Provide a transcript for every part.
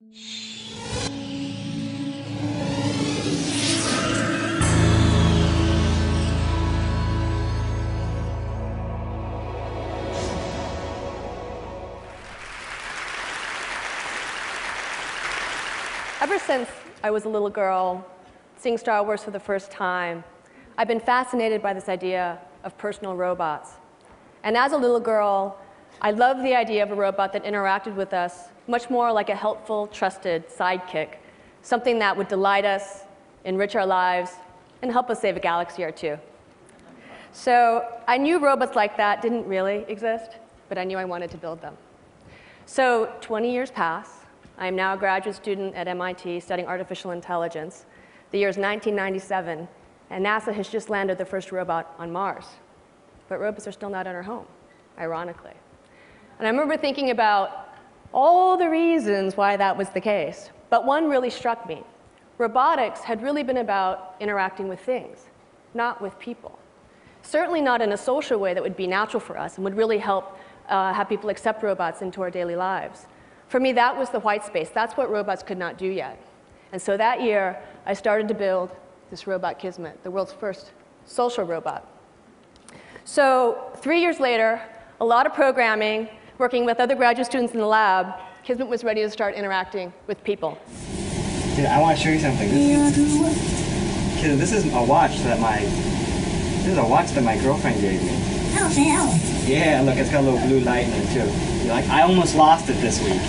Ever since I was a little girl, seeing Star Wars for the first time, I've been fascinated by this idea of personal robots. And as a little girl, I loved the idea of a robot that interacted with us much more like a helpful, trusted sidekick, something that would delight us, enrich our lives, and help us save a galaxy or two. So I knew robots like that didn't really exist, but I knew I wanted to build them. So 20 years pass. I am now a graduate student at MIT studying artificial intelligence. The year is 1997, and NASA has just landed the first robot on Mars. But robots are still not in our home, ironically. And I remember thinking about all the reasons why that was the case. But one really struck me. Robotics had really been about interacting with things, not with people. Certainly not in a social way that would be natural for us and would really help have people accept robots into our daily lives. For me, that was the white space. That's what robots could not do yet. And so that year, I started to build this robot Kismet, the world's first social robot. So 3 years later, a lot of programming, working with other graduate students in the lab, Kismet was ready to start interacting with people. Dude, I want to show you something. This is a watch that my girlfriend gave me. Oh, hell. Yeah, look, it's got a little blue light in it too. I almost lost it this week.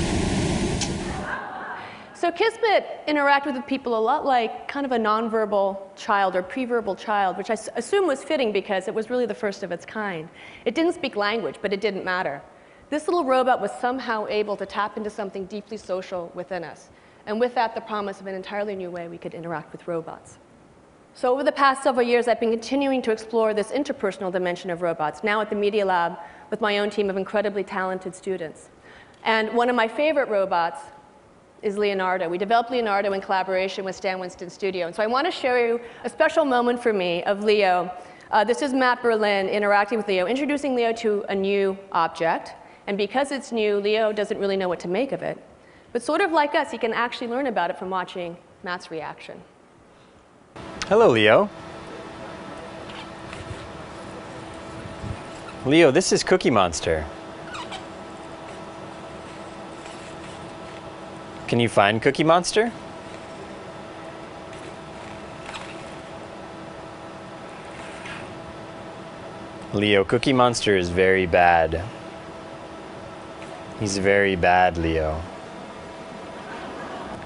So Kismet interacted with people a lot like kind of a nonverbal child or pre-verbal child, which I assume was fitting because it was really the first of its kind. It didn't speak language, but it didn't matter. This little robot was somehow able to tap into something deeply social within us. And with that, the promise of an entirely new way we could interact with robots. So over the past several years, I've been continuing to explore this interpersonal dimension of robots, now at the Media Lab with my own team of incredibly talented students. And one of my favorite robots is Leonardo. We developed Leonardo in collaboration with Stan Winston Studio. And so I want to show you a special moment for me of Leo. This is Matt Berlin interacting with Leo, introducing Leo to a new object. And because it's new, Leo doesn't really know what to make of it. But sort of like us, he can actually learn about it from watching Matt's reaction. Hello, Leo. Leo, this is Cookie Monster. Can you find Cookie Monster? Leo, Cookie Monster is very bad. He's very bad, Leo.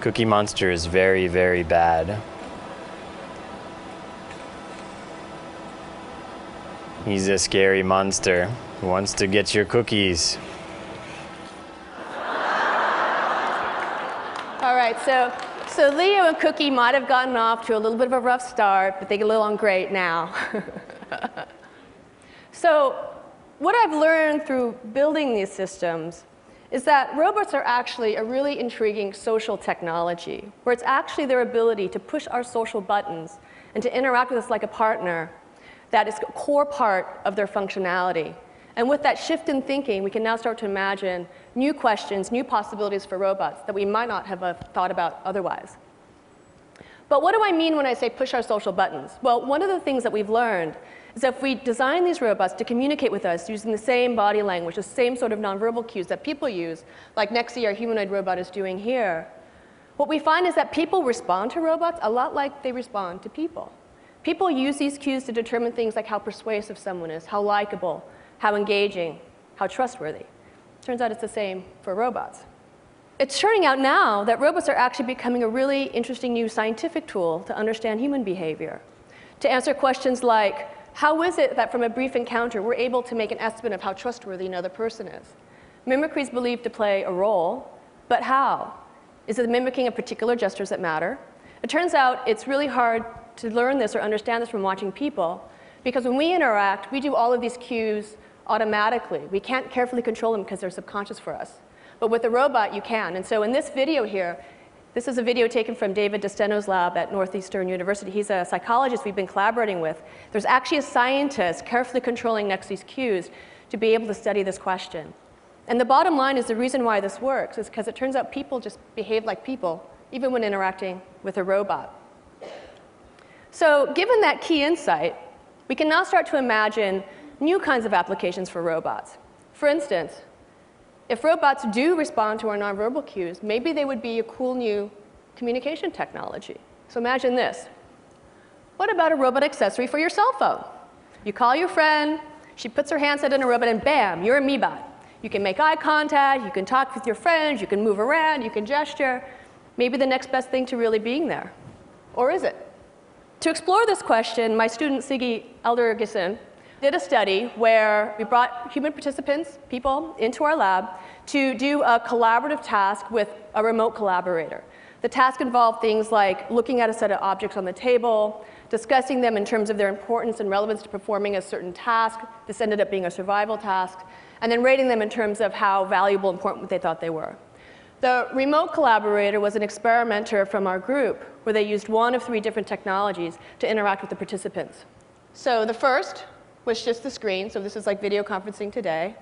Cookie Monster is very, very bad. He's a scary monster who wants to get your cookies. All right, so Leo and Cookie might have gotten off to a little bit of a rough start, but they get along great now. So what I've learned through building these systems is that robots are actually a really intriguing social technology, where it's actually their ability to push our social buttons and to interact with us like a partner that is a core part of their functionality. And with that shift in thinking, we can now start to imagine new questions, new possibilities for robots that we might not have thought about otherwise. But what do I mean when I say push our social buttons? Well, one of the things that we've learned is that if we design these robots to communicate with us using the same body language, the same sort of nonverbal cues that people use, like Nexi, our humanoid robot, is doing here, what we find is that people respond to robots a lot like they respond to people. People use these cues to determine things like how persuasive someone is, how likable, how engaging, how trustworthy. Turns out it's the same for robots. It's turning out now that robots are actually becoming a really interesting new scientific tool to understand human behavior, to answer questions like, how is it that from a brief encounter we're able to make an estimate of how trustworthy another person is? Mimicry is believed to play a role, but how? Is it mimicking of particular gestures that matter? It turns out it's really hard to learn this or understand this from watching people, because when we interact, we do all of these cues automatically. We can't carefully control them because they're subconscious for us. But with a robot, you can. And so in this video here, this is a video taken from David DeSteno's lab at Northeastern University. He's a psychologist we've been collaborating with. There's actually a scientist carefully controlling Nexi's cues to be able to study this question. And the bottom line is the reason why this works is because it turns out people just behave like people, even when interacting with a robot. So given that key insight, we can now start to imagine new kinds of applications for robots. For instance, if robots do respond to our nonverbal cues, maybe they would be a cool new communication technology. So imagine this. What about a robot accessory for your cell phone? You call your friend, she puts her handset in a robot, and bam, you're a MeBot. You can make eye contact, you can talk with your friends, you can move around, you can gesture. Maybe the next best thing to really being there. Or is it? To explore this question, my student Siggy Eldergissen did a study where we brought human participants, people, into our lab to do a collaborative task with a remote collaborator. The task involved things like looking at a set of objects on the table, discussing them in terms of their importance and relevance to performing a certain task. This ended up being a survival task. And then rating them in terms of how valuable and important they thought they were. The remote collaborator was an experimenter from our group where they used one of 3 different technologies to interact with the participants. So the first was just the screen, so this is like video conferencing today.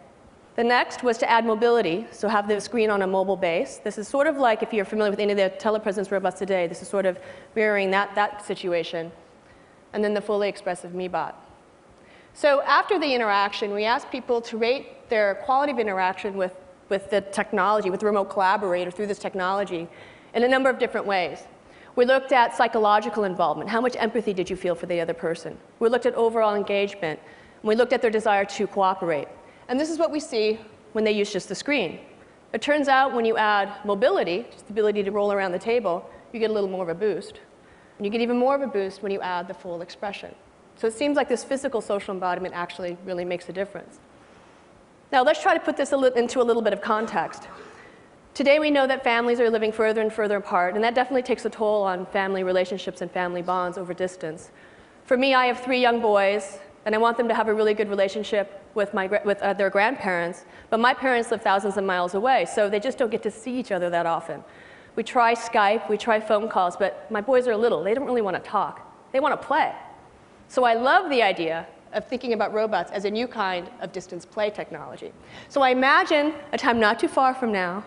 The next was to add mobility, so have the screen on a mobile base. This is sort of like if you're familiar with any of the telepresence robots today, this is sort of mirroring that situation. And then the fully expressive MeBot. So after the interaction, we asked people to rate their quality of interaction with the technology, with the remote collaborator through this technology in a number of different ways. We looked at psychological involvement. How much empathy did you feel for the other person? We looked at overall engagement. And we looked at their desire to cooperate. And this is what we see when they use just the screen. It turns out when you add mobility, just the ability to roll around the table, you get a little more of a boost. And you get even more of a boost when you add the full expression. So it seems like this physical social embodiment actually really makes a difference. Now let's try to put this into a little bit of context. Today we know that families are living further and further apart, and that definitely takes a toll on family relationships and family bonds over distance. For me, I have 3 young boys, and I want them to have a really good relationship with their grandparents, but my parents live thousands of miles away, so they just don't get to see each other that often. We try Skype, we try phone calls, but my boys are little. They don't really want to talk. They want to play. So I love the idea of thinking about robots as a new kind of distance play technology. So I imagine a time not too far from now,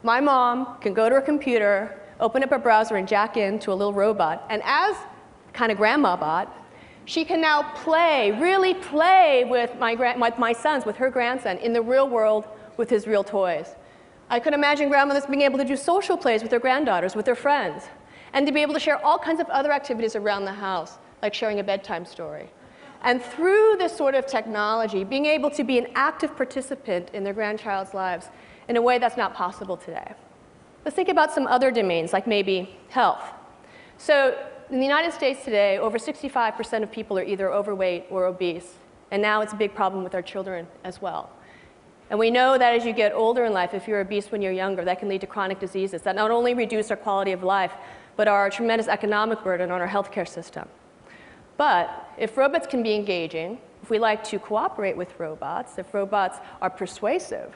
my mom can go to her computer, open up a browser, and jack into a little robot. And as kind of grandma bot, she can now play, really play with my sons, with her grandson, in the real world with his real toys. I could imagine grandmothers being able to do social plays with their granddaughters, with their friends, and to be able to share all kinds of other activities around the house, like sharing a bedtime story. And through this sort of technology, being able to be an active participant in their grandchild's lives in a way that's not possible today. Let's think about some other domains, like maybe health. So in the United States today, over 65% of people are either overweight or obese. And now it's a big problem with our children as well. And we know that as you get older in life, if you're obese when you're younger, that can lead to chronic diseases that not only reduce our quality of life, but are a tremendous economic burden on our healthcare system. But if robots can be engaging, if we like to cooperate with robots, if robots are persuasive,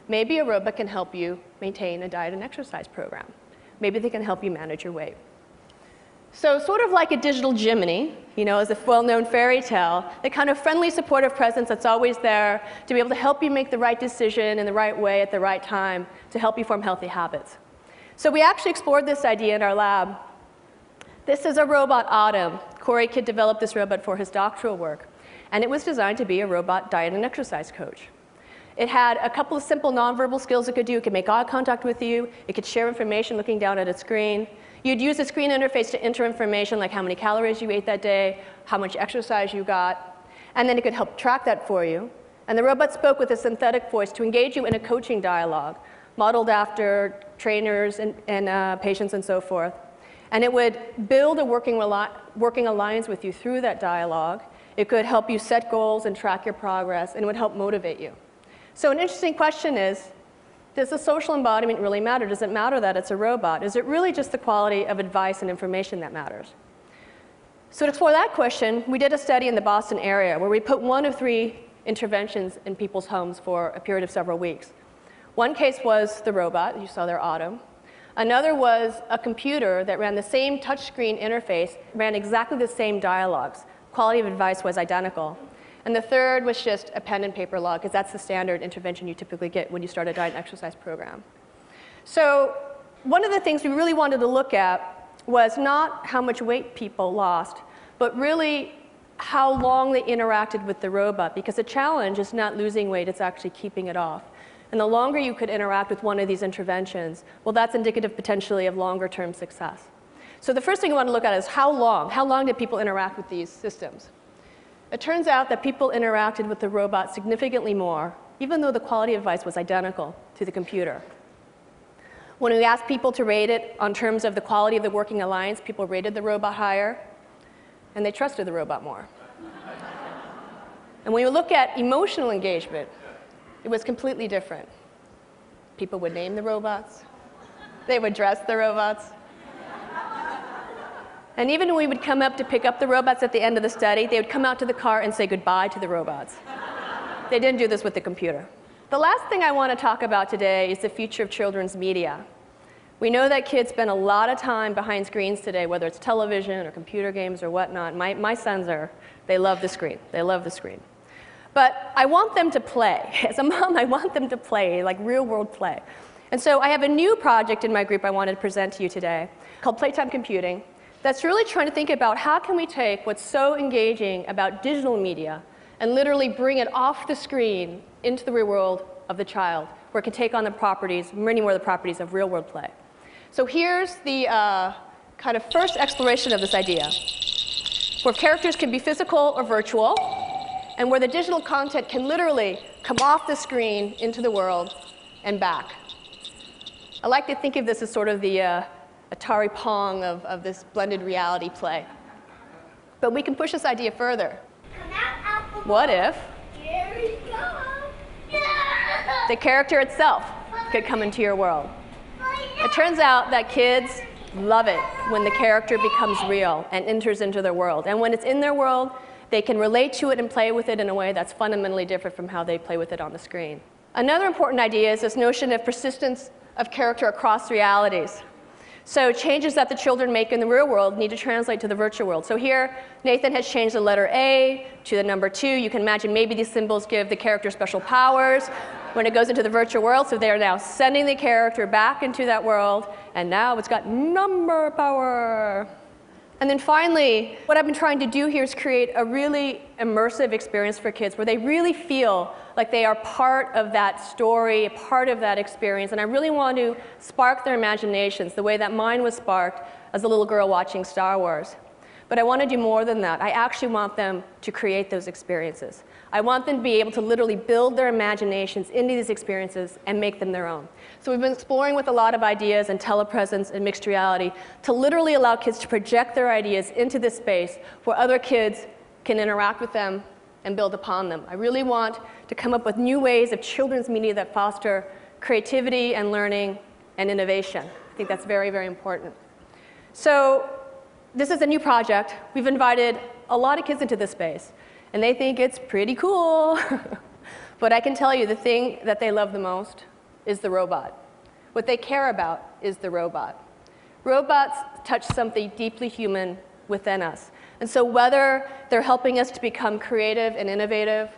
maybe a robot can help you maintain a diet and exercise program. Maybe they can help you manage your weight. So sort of like a digital Jiminy, as a well-known fairy tale, the kind of friendly, supportive presence that's always there to be able to help you make the right decision in the right way at the right time to help you form healthy habits. So we actually explored this idea in our lab. This is a robot, Autumn. Corey Kidd developed this robot for his doctoral work, and it was designed to be a robot diet and exercise coach. It had a couple of simple nonverbal skills it could do. It could make eye contact with you. It could share information looking down at a screen. You'd use the screen interface to enter information like how many calories you ate that day, how much exercise you got, and then it could help track that for you. And the robot spoke with a synthetic voice to engage you in a coaching dialogue, modeled after trainers and patients and so forth. And it would build a working alliance with you through that dialogue. It could help you set goals and track your progress, and it would help motivate you. So an interesting question is, does the social embodiment really matter? Does it matter that it's a robot? Is it really just the quality of advice and information that matters? So to explore that question, we did a study in the Boston area where we put 1 of 3 interventions in people's homes for a period of several weeks. One case was the robot, you saw there, Autumn. Another was a computer that ran the same touchscreen interface, ran exactly the same dialogues. Quality of advice was identical. And the third was just a pen and paper log, because that's the standard intervention you typically get when you start a diet and exercise program. So one of the things we really wanted to look at was not how much weight people lost, but really how long they interacted with the robot, because the challenge is not losing weight, it's actually keeping it off. And the longer you could interact with one of these interventions, well, that's indicative potentially of longer-term success. So the first thing I want to look at is how long did people interact with these systems? It turns out that people interacted with the robot significantly more, even though the quality of advice was identical to the computer. When we asked people to rate it on terms of the quality of the working alliance, people rated the robot higher, and they trusted the robot more. And when you look at emotional engagement, it was completely different. People would name the robots. They would dress the robots. And even when we would come up to pick up the robots at the end of the study, they would come out to the car and say goodbye to the robots. They didn't do this with the computer. The last thing I want to talk about today is the future of children's media. We know that kids spend a lot of time behind screens today, whether it's television or computer games or whatnot. My sons they love the screen. They love the screen. But I want them to play. As a mom, I want them to play, like real-world play. And so I have a new project in my group I wanted to present to you today called Playtime Computing. That's really trying to think about how can we take what's so engaging about digital media and literally bring it off the screen into the real world of the child, where it can take on the properties, many more of the properties of real-world play. So here's the kind of first exploration of this idea, where characters can be physical or virtual, and where the digital content can literally come off the screen into the world and back. I like to think of this as sort of the Atari Pong of this blended reality play. But we can push this idea further. What if the character itself could come into your world? It turns out that kids love it when the character becomes real and enters into their world. And when it's in their world, they can relate to it and play with it in a way that's fundamentally different from how they play with it on the screen. Another important idea is this notion of persistence of character across realities. So changes that the children make in the real world need to translate to the virtual world. So here, Nathan has changed the letter A to the number 2. You can imagine maybe these symbols give the character special powers when it goes into the virtual world. So they are now sending the character back into that world, and now it's got number power. And then finally, what I've been trying to do here is create a really immersive experience for kids where they really feel like they are part of that story, part of that experience. And I really want to spark their imaginations the way that mine was sparked as a little girl watching Star Wars. But I want to do more than that. I actually want them to create those experiences. I want them to be able to literally build their imaginations into these experiences and make them their own. So we've been exploring with a lot of ideas and telepresence and mixed reality to literally allow kids to project their ideas into this space where other kids can interact with them and build upon them. I really want to come up with new ways of children's media that foster creativity and learning and innovation. I think that's very, very important. So this is a new project. We've invited a lot of kids into this space, and they think it's pretty cool. But I can tell you the thing that they love the most is the robot. What they care about is the robot. Robots touch something deeply human within us. And so whether they're helping us to become creative and innovative,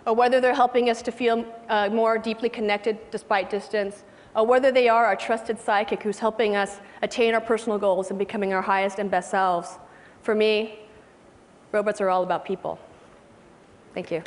or whether they're helping us to feel more deeply connected despite distance, or whether they are our trusted sidekick who's helping us attain our personal goals and becoming our highest and best selves, for me, robots are all about people. Thank you.